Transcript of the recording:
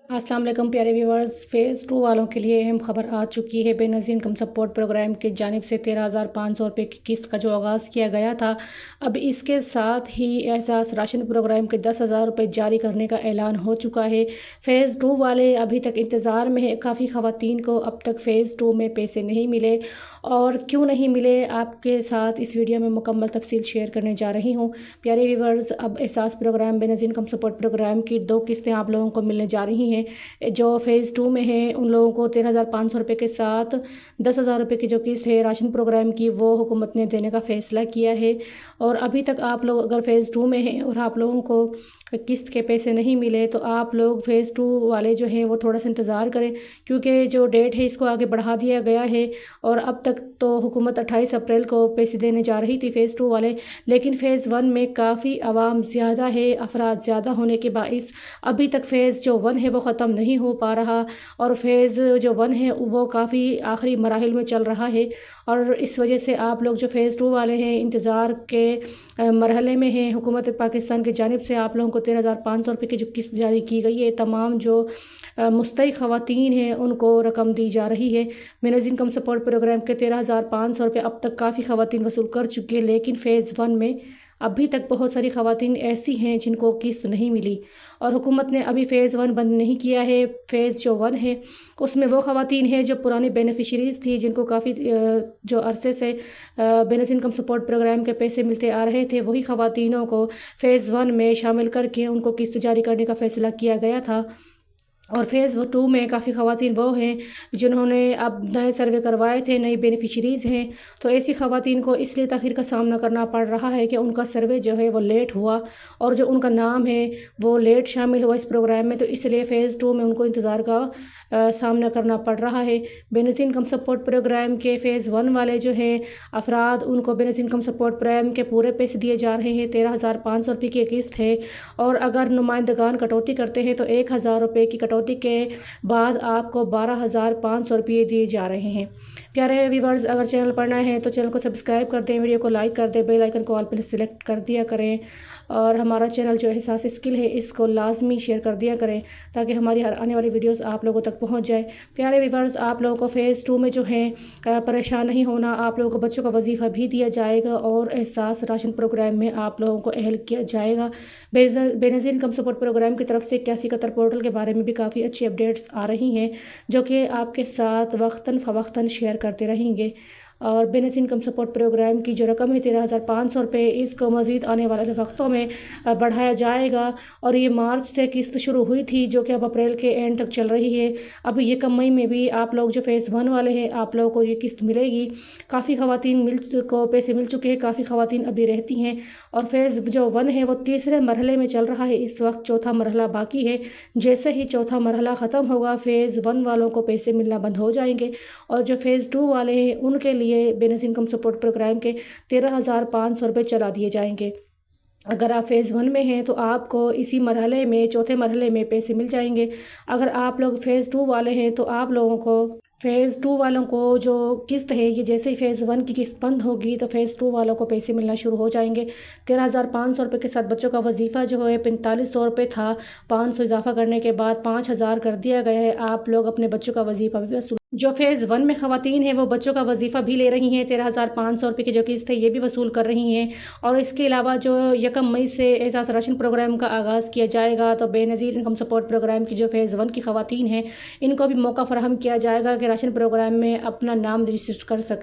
अस्सलाम वालेकुम प्यारे व्यूवर्स। फ़ेज़ 2 वालों के लिए अहम खबर आ चुकी है। बेनज़ीर इनकम सपोर्ट प्रोग्राम की जानिब से 13,500 रुपये की किस्त का जो आगाज़ किया गया था, अब इसके साथ ही एहसास राशन प्रोग्राम के 10,000 रुपये जारी करने का ऐलान हो चुका है। फ़ेज़ 2 वाले अभी तक इंतज़ार में है। काफ़ी ख़वातीन को अब तक फ़ेज़ 2 में पैसे नहीं मिले, और क्यों नहीं मिले आपके साथ इस वीडियो में मुकम्मल तफसील शेयर करने जा रही हूँ। प्यारे व्यूवर्स, अब Ehsaas program Benazir income support program की 2 किस्तें आप लोगों को मिलने जा रही हैं। जो फ़ेज़ 2 में है उन लोगों को 13,500 रुपये के साथ 10,000 रुपये की जो किस्त है राशन प्रोग्राम की, वो हुकूमत ने देने का फ़ैसला किया है। और अभी तक आप लोग अगर फ़ेज़ 2 में हैं और आप लोगों को किस्त के पैसे नहीं मिले, तो आप लोग फ़ेज़ 2 वाले जो हैं वो थोड़ा सा इंतज़ार करें, क्योंकि जो डेट है इसको आगे बढ़ा दिया गया है। और अब तक तो हुकूमत 28 अप्रैल को पैसे देने जा रही थी फ़ेज़ 2 वाले, लेकिन फ़ेज़ 1 में काफ़ी आवाम ज़्यादा है, अफराद ज़्यादा होने के बाइस अभी तक फ़ेज़ जो 1 है वो ख़त्म नहीं हो पा रहा, और फ़ेज़ जो 1 है वो काफ़ी आखिरी मराहिल में चल रहा है। और इस वजह से आप लोग जो फ़ेज़ 2 वाले हैं इंतज़ार के मरहले में हैं। हुकूमत पाकिस्तान की जानिब से आप लोगों को 13,500 रुपये की जो किस्त जारी की गई है, तमाम जो मुस्तहिक़ ख़वातीन हैं उनको रकम दी जा रही है। बेनज़ीर इनकम सपोर्ट प्रोग्राम के 13,500 रुपये अब तक काफ़ी ख़वातीन वसूल कर चुकी है, लेकिन फ़ेज़ 1 में अभी तक बहुत सारी ख़वातीन ऐसी हैं जिनको किस्त नहीं मिली, और हुकूमत ने अभी फ़ेज़ 1 बंद नहीं किया है। फ़ेज़ जो 1 है उसमें वो ख़वातीन हैं जो पुरानी बेनिफिशरीज़ थी, जिनको काफ़ी जो अरसे से बेनज़ीर इनकम सपोर्ट प्रोग्राम के पैसे मिलते आ रहे थे, वही ख़वातीनों को फ़ेज़ 1 में शामिल करके उनको किस्त जारी करने का फ़ैसला किया गया था। और फ़ेज़ 2 में काफ़ी ख़वातीन वो हैं जिन्होंने अब नए सर्वे करवाए थे, नई बेनिफिशरीज़ हैं, तो ऐसी ख़वातीन को इसलिए ताख़ीर का सामना करना पड़ रहा है कि उनका सर्वे जो है वो लेट हुआ, और जो उनका नाम है वो लेट शामिल हुआ इस प्रोग्राम में, तो इसलिए फ़ेज़ 2 में उनको इंतज़ार का सामना करना पड़ रहा है। बेनज़ीर इनकम सपोर्ट प्रोग्राम के फ़ेज़ 1 वाले जो हैं अफराद, उनको बेनज़ीर इनकम सपोर्ट प्रोग्राम के पूरे पैसे दिए जा रहे हैं। 13,500 रुपये की किस्त है, और अगर नुमाइंदगान कटौती करते हैं तो 1,000 रुपये की कटौती के बाद आपको 12,500 रुपये दिए जा रहे हैं। प्यारे व्यूवर्स, अगर चैनल पर नए हैं तो चैनल को सब्सक्राइब कर दें, वीडियो को लाइक कर दें, बेल आइकन को ऑल पर सिलेक्ट कर दिया करें, और हमारा चैनल जो एहसास स्किल है इसको लाजमी शेयर कर दिया करें, ताकि हमारी हर आने वाली वीडियोस आप लोगों तक पहुंच जाए। प्यारे व्यूवर्स, आप लोगों को फ़ेज़ 2 में जो है परेशान नहीं होना। आप लोगों को बच्चों का वजीफ़ा भी दिया जाएगा, और एहसास राशन प्रोग्राम में आप लोगों को अहल किया जाएगा। बेनज़ीर इनकम सपोर्ट प्रोग्राम की तरफ से 81 कतर पोर्टल के बारे में भी काफ़ी अच्छी अपडेट्स आ रही हैं, जो कि आपके साथ वक्तन फ़वक्तन शेयर करते रहेंगे। और बेनज़ीर इनकम सपोर्ट प्रोग्राम की जो रकम है 13,500 रुपये, इसको मज़ीद आने वाले वक्तों में बढ़ाया जाएगा। और ये मार्च से किस्त शुरू हुई थी, जो कि अब अप्रैल के एंड तक चल रही है। अब ये कम मई में भी आप लोग जो फ़ेज़ 1 वाले हैं आप लोगों को ये किस्त मिलेगी। काफ़ी ख़वातीन को पैसे मिल चुके हैं, काफ़ी ख़वातीन अभी रहती हैं, और फ़ेज़ जो 1 है वो तीसरे मरहले में चल रहा है। इस वक्त चौथा मरहला बाकी है। जैसे ही चौथा मरहला ख़त्म होगा, फ़ेज़ 1 वालों को पैसे मिलना बंद हो जाएंगे, और जो फ़ेज़ 2 वाले हैं उनके लिए बेनज़ीर इनकम सपोर्ट प्रोग्राम के 13,500 रुपये चला दिए जाएंगे। अगर आप फ़ेज़ 1 में हैं तो आपको इसी मरहले में, चौथे मरहले में पैसे मिल जाएंगे। अगर आप लोग फ़ेज़ 2 वाले हैं तो आप लोगों को फ़ेज़ 2 वालों को जो किस्त है, ये जैसे ही फ़ेज़ 1 की किस्त बंद होगी तो फ़ेज़ 2 वालों को पैसे मिलना शुरू हो जाएंगे। 13,500 रुपये के साथ बच्चों का वजीफ़ा जो है 4500 रुपये था, 500 इजाफ़ा करने के बाद 5,000 कर दिया गया है। आप लोग अपने बच्चों का वजीफ़ा भी वसूल, जो फ़ेज़ 1 में ख़वातीन हैं वो बच्चों का वजीफ़ा भी ले रही हैं, 13,500 रुपये की जो किस्त है ये भी वसूल कर रही हैं। और इसके अलावा जो 1 मई से एहसास राशन प्रोग्राम का आगाज़ किया जाएगा, तो बेनज़ीर इनकम सपोर्ट प्रोग्राम की जो फ़ेज़ 1 की ख़वातीन हैं इनको भी मौका फ़राहम किया जाएगा कि राशन प्रोग्राम में अपना नाम रजिस्टर कर सकें।